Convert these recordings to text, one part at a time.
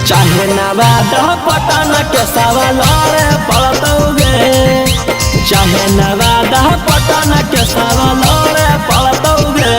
चाहे नवादा पटना के सवाल पड़तौगे, चाहे नवादा पटना के सवाल पड़तौगे।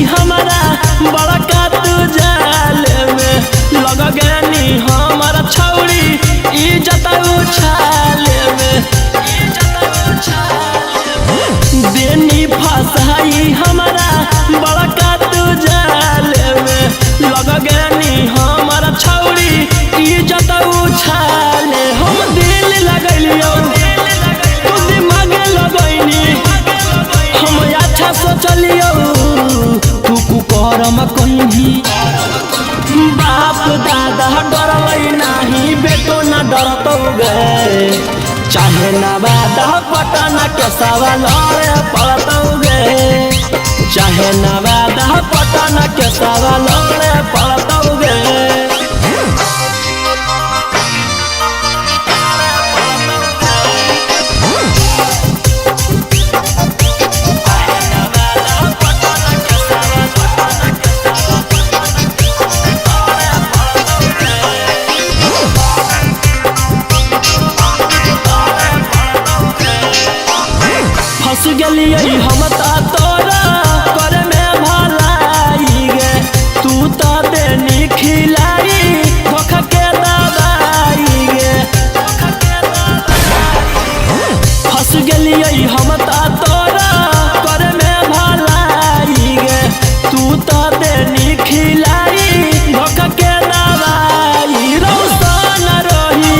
हमारा बड़का तू जाल में लग गनी हमारा छौड़ी इज्जत उछाल में, देनी फसाई हमारा बड़का तू जाल में लग गनी हमारा छौड़ी इज्जत उछाल। हम दिल लगलियो तू दिमाग लगैनी, हम अच्छा सोचलियो करम कहीं बाप दादा डरलै नहीं बेटो न डरतौगे। चाहे नवादा पटना के सवाल पड़तौगे, चाहे नवादा पटना के सवाल पड़तौगे। फंस गलिए हम तोरा करे में भलाई गे, तू तो देनी खिलाई धोखा के दवाई गे। फंस गलिए हम तोरा करे में भलाई गे, तू तो देनी खिलाई धोखा के दवाई। रौशन रही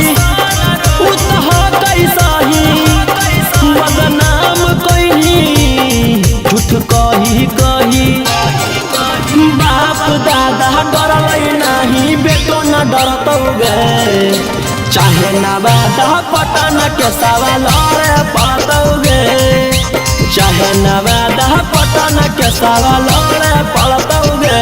उतह कैसही बदनाम झूठ कही कही बाप दादा डरलै नहीं बेटो न डरतौगे। चाहे नवादा पटना के सवाल पड़तौगे, चाहे नवादा पटना के सवाल पड़तौगे।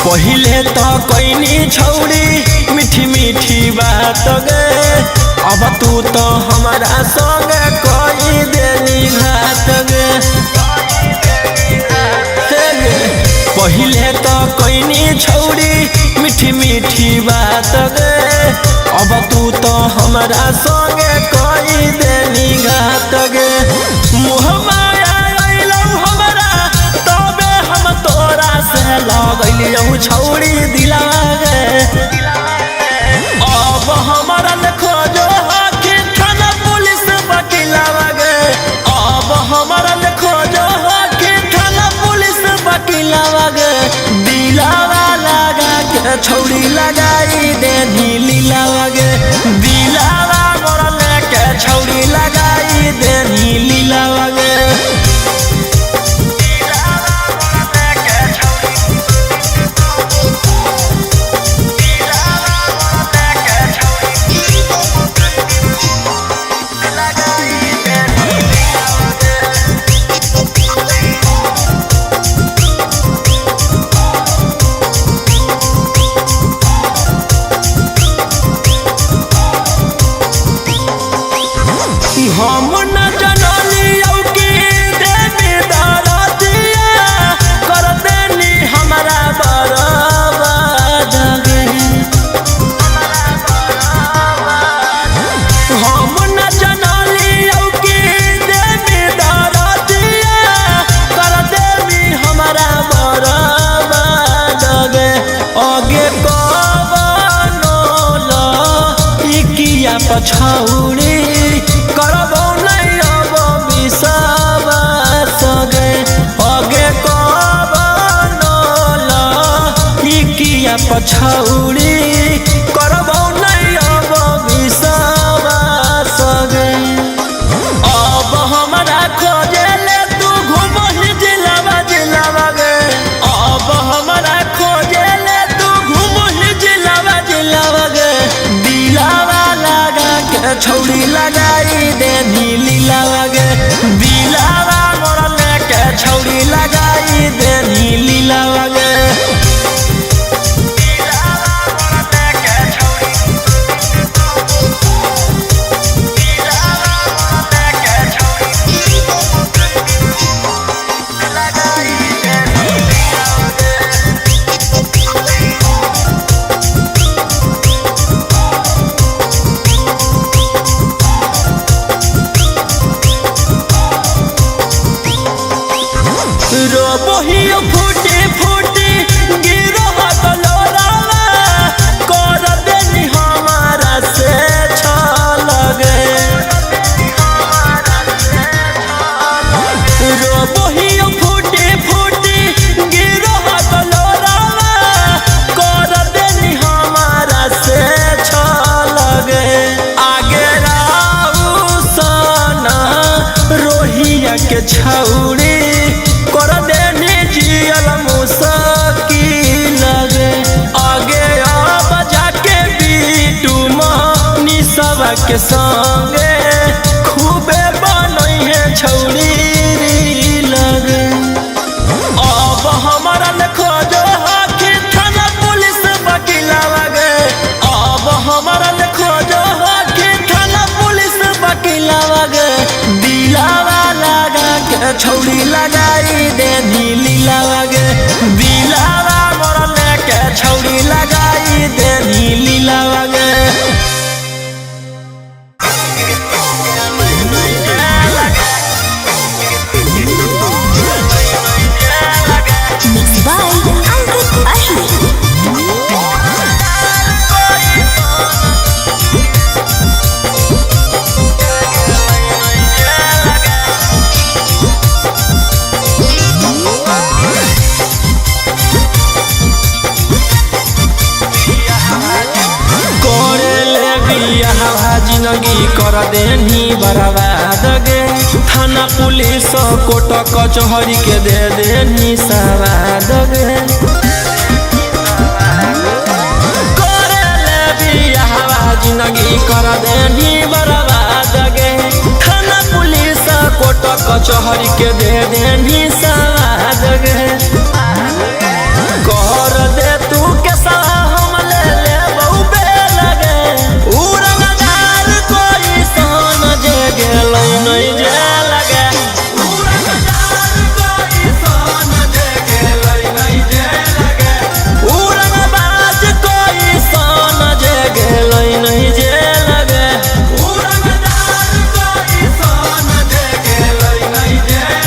पहिले तो कोइनी छौड़ी मीठी मीठी बात गे, अब तू तो हमारा संग कोई देनी घात गे। पहिले तो कोइनी छौड़ी मीठी मीठी बात गे, अब तू तो हमारा संग कोई देनी घात गे। मुँह माया अइलौ हमरा तबे हम तोरा से लगलियो छौड़ी दिला गे। अब हमारा खोजो आखिर थाना पुलिस वकीलवा गे, अब हमारा खोजो आखिर थाना पुलिस वकीलवा गे। दिलावा लगा के छौड़ी लगाई देनी लीलावा गे, दिलावा मोरा लेके छौड़ी लगाई देनी लीलावा गे। हम न जनलियो कि देवी दरदिया कर देनी हमारा बर्बाद गे। हम न जनलियो कि देवी दरदिया कर देनी हमारा बर्बाद गे। आगे कवनो ल इकिया पछौड़ी पछौड़ी करबौ नहीं अब विश्वास गे। अब हमरा खोजेले तू घूमही जिलावा जिलावा गे। अब हमरा खोजेले तू घूमही जिलावा जिलावा गे। दिलावा लगा के छौड़ी लगाई दे नीलीलावा गे। दिलावा मोर लेके छौड़ी लगाई दे नीलीलावा गे। रोबोहियो फूटी फूटी गिरो गलोरावा कर देनी हमारा से छलगे। रोबोहियो फूटी फूटी गिरो गलोरावा कर देनी हमारा से छलगे। आगे राऊ सना रोहिया के छौड़ी कर देनी जियल मुश्किल गे। आगे अब जाके बीटू मनी सब के संगे खूबे बनई है छौड़ी लगे। अब हमारा खोजो हाथी थाना पुलिस वकीलावा गे। अब हमारा खोजो हाथी थाना पुलिस वकीलावा गे। दिलावा लगा के छौड़ी लगाई दे नीलीलावा गे। दिलावा मोर लेके छौड़ी लगाई दे नीलीलावा गे। Mixed by Ankit Ahmed. जिंदगी कर देनी बर्बाद गे। थाना पुलिस कोर्ट कचहरी के दे देनी सवाद गे। जिंदगी कर देनी बर्बाद गे। थाना पुलिस कोर्ट कचहरी के दे देनी सवाद गे। कर दे तू के हम ले ले बहुबे लगे। उड़नदार कोई सोन जे गेलै नहीं जे लगे। उड़नदार कोई सोन जे गेलै नहीं जे लगे। उड़नबाज कोई सोन जे गेलै नहीं जे लगे। उड़नदार कोई सोन जे गेलै नहीं जे लगे।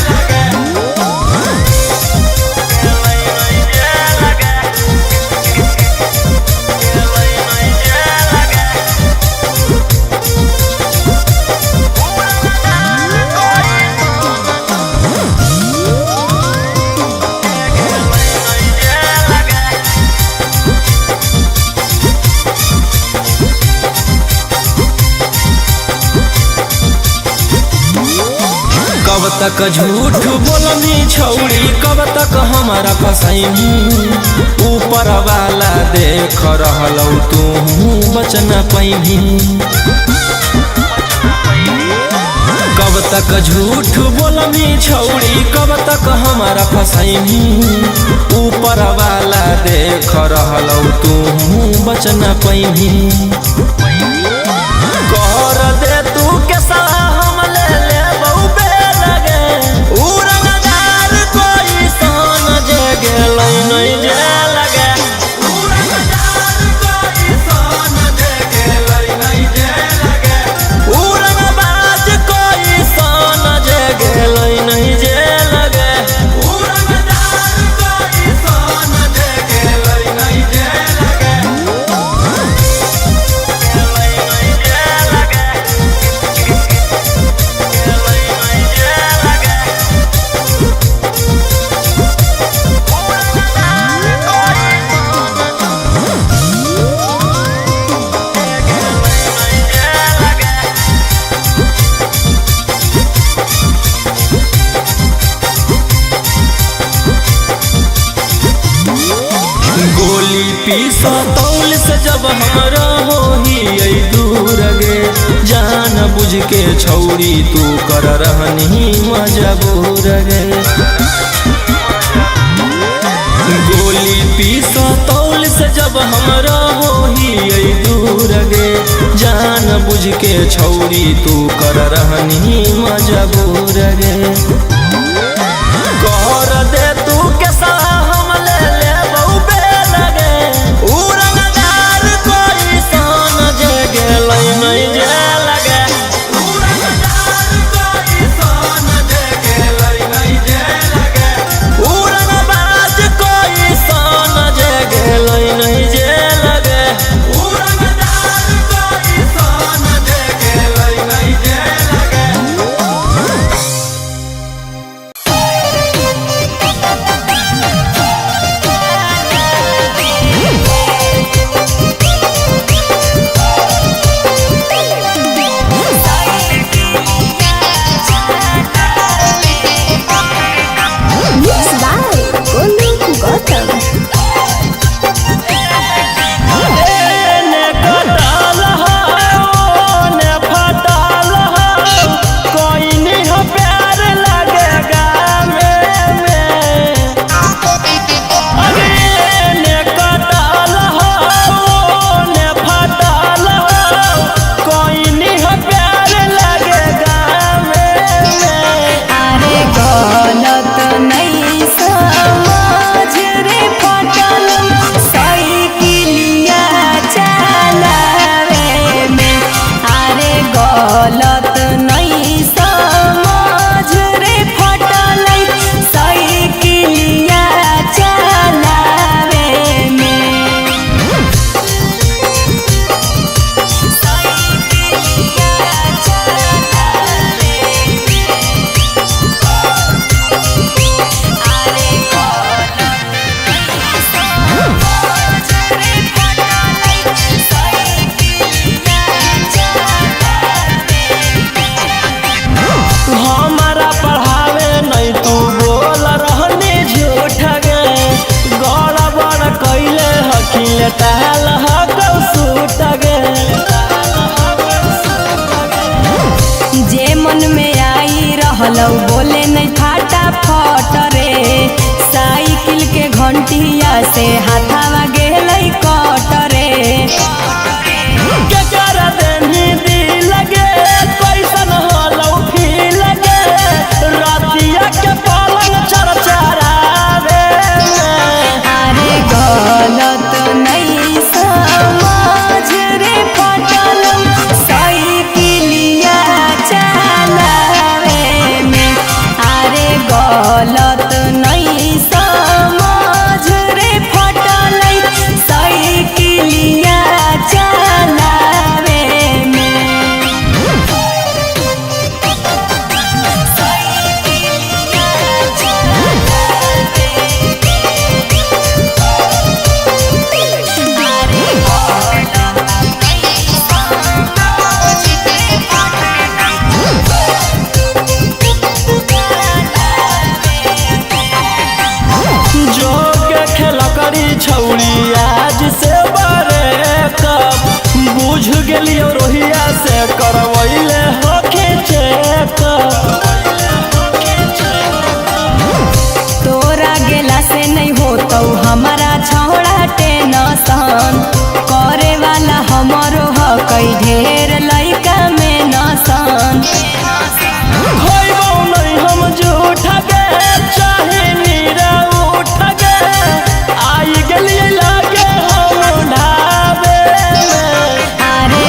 कब तक झूठ बोलनी छौड़ी कब तक हमारा फसैनी। ऊपर वाला देख रहलौ तू बच न पैनी। कब तक झूठ बोलनी छौड़ी कब तक हमारा फसैनी। ऊपर वाला देख रहलौ तू बच न पैनी। कर दे तू के हम ले ले बहुबे लगे। उड़नदार कोई सोन जे गेलै नहीं जे लगे। उड़नदार कोई सोन जे गेलै नहीं जे लगे। उड़नबाज कोई सोन जे गेलै नहीं जे लगे। उड़नदार कोई सोन जे गेलै नहीं जे लगे। पुलिस जब हमरा हो ही दूर गे जान बुझ के छौरी तू कर रहनी मजबूर गे गोली पीसा तौल से जब हमरा हो ही दूर गे जान बुझ के छौरी तू कर रहनी मजबूर गे कर दे तू कैसा हम ले बहुबे लगे उड़नदार कोई सन जे गेलै नहीं जे लगे उड़नदार कोई सन जे गेलै नहीं जे लगे उड़नबाज कोई सन जे गेलै नहीं जे लगे उड़नदार कोई सन जे गेलै नहीं जे लगे Mixed by Golu Gautam. ने कटाल ने फटाल कोई नहीं हो प्यार लगेगा में अरे ने कटाल ने फटाल कोई नहीं हो प्यार लगेगा में अरे गलत नहीं समझ रे पटल साइकिलिया चलावे में अरे गलत नहीं समझ रे पटल साइकिलिया चलावे में साइकिलिया चलावे अरे हमारा पढ़ावे नहीं तू बोल रहनी झूठ गे गड़बड़ कैले हकील टहल सूट गे जे मन में आई रहलौ बोले नहीं फाटा फट रे साइकिल के घंटिया से हाथावा गेलै कट रे के कर देनी दी लगे कैसन हलौ फी लगे रातिया के पलंग चरचरावे अरे गलत नहीं समझ रे पटल साइकिलिया चलावे में अरे गलत नहीं समझ रे पटल साइकिलिया चलावे में साइकिलिया चलावे अरे जोग खेल करी छौरी आज से बरे कब बुझ गेलियो रोहिया से करवैले हके चेक तोरा गेला से नहीं होतौ हमारा छौड़ा टेंशन करे वाला हमरो ह कई ढेर लइका में नसन खोइबो नहीं हम झूठ गे चाहे नीरा उठ गे आई गेलिए लागे हम ढाबे में अरे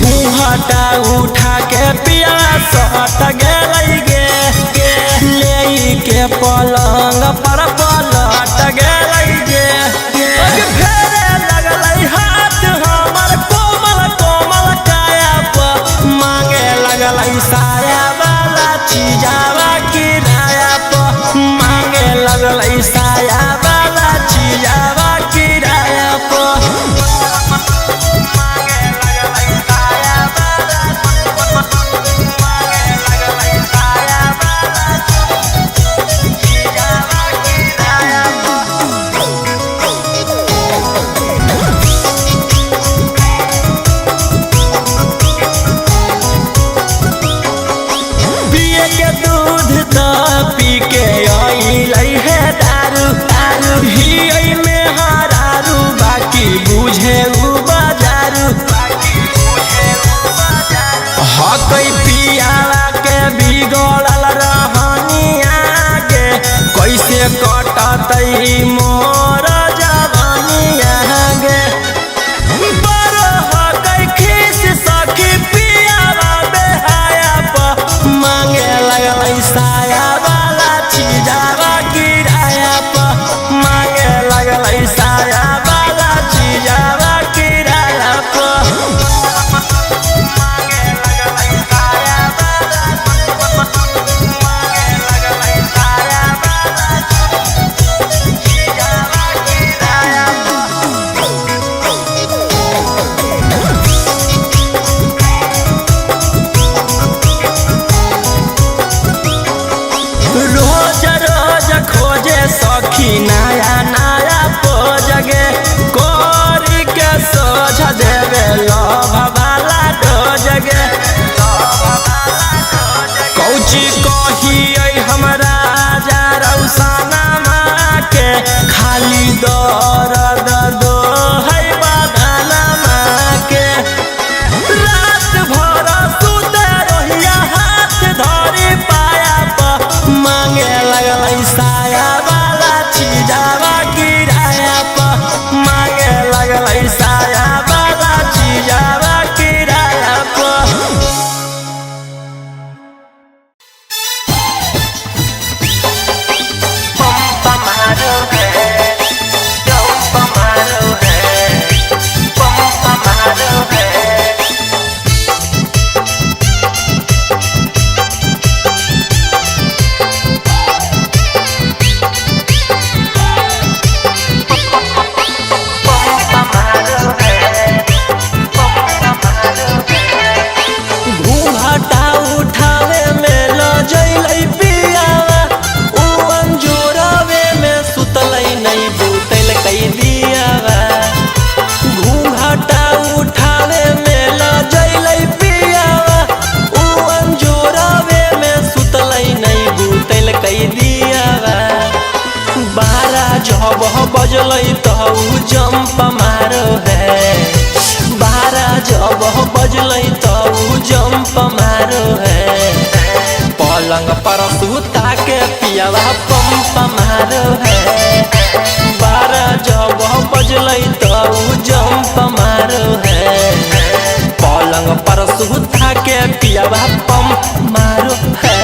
घूंघटा उठा के पिया सट गेलै गे ले के पलंग पर पलट गेलै गे फेरे लगलै हाथ हमर कोमल कोमल काया पर मांगे लगलै साया वाला चीजावा किराया पर मांगे लगलै साया वाला चीजावा किराया पर पी के आई है दारू दारू ही में हरारू बाकी बुझे बाजारू हकई पियाला के बिगड़ल रहनिया गे कैसे कटतई मोर जवानिया गे बड़ हकई खीस सखी पियाला बेहाया पर मांगे लगलै साया चीजावा किराया पर मांगे लगलै साया वाला चीजावा किराया पर मांगे लगलै साया वाला मांगे लगलै साया वाला चीजावा किराया खोजे सखी नया नया पोजगे कोरी के सोझ देवे लभ वाला डोजगे कौची कहिए हमरा रौसाना माँ के खाली दर्द दो है बदना माँ के रात भर सुते रहिया हाथ धरी पाया पर मांगे लगलै साया वाला चीजावा किराया पर मांगे लगलै साया वाला चीजावा किराया पर पंपा मारो है पंपा मारो है पंपा मारो है बजलै तऊ जंप मारो है बारा जब बजलै तऊ जंप मारो है पलंग पर सुता के पियावा पंप मारो है बारा जब बजलै तऊ जंप मारो है पलंग पर सुता के पियावा पंप मारो है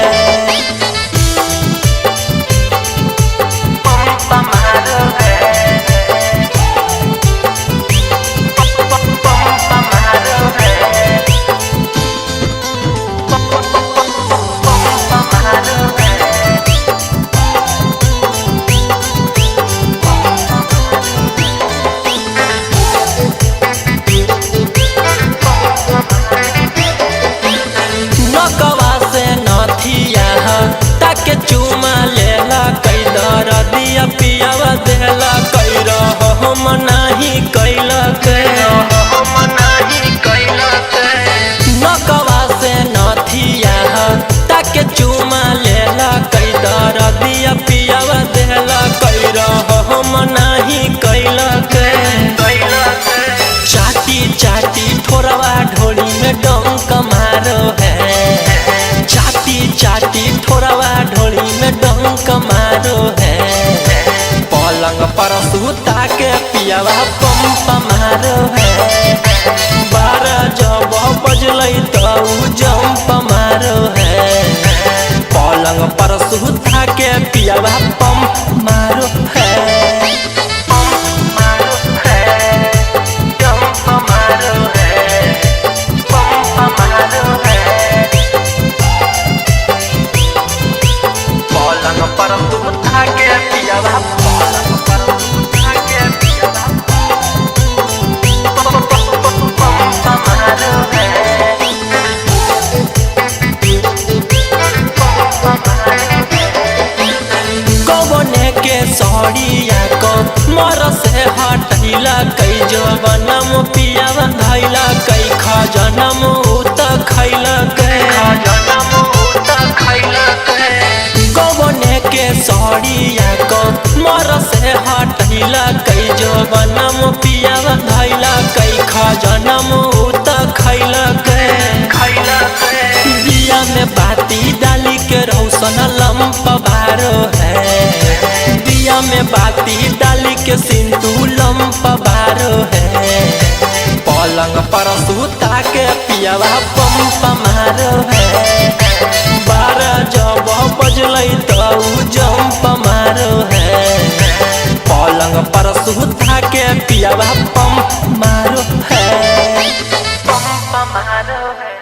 पियावा पंप मारो है बारह जब जंप मारो है। पलंग पर सुता के पियावा पंप मारो है। सड़िया को मर से हटैला कई जवनम पियावा धैला कई खजनम उत खैला कवने के सड़िया को मर से हटैला कई जवनम पियावा धैला कई खजनम उत खैला दिया में बाती डाली के रौशन लंप बारो है। दिया में बाती डाली के सिंदूर लंप बारो है। पलंग पर सुता के पियावा पंप मारो है। 12 जब बजलै तो जंप मारो है। पलंग पर सुता के पियावा पंप मारो है। पंप मारो है।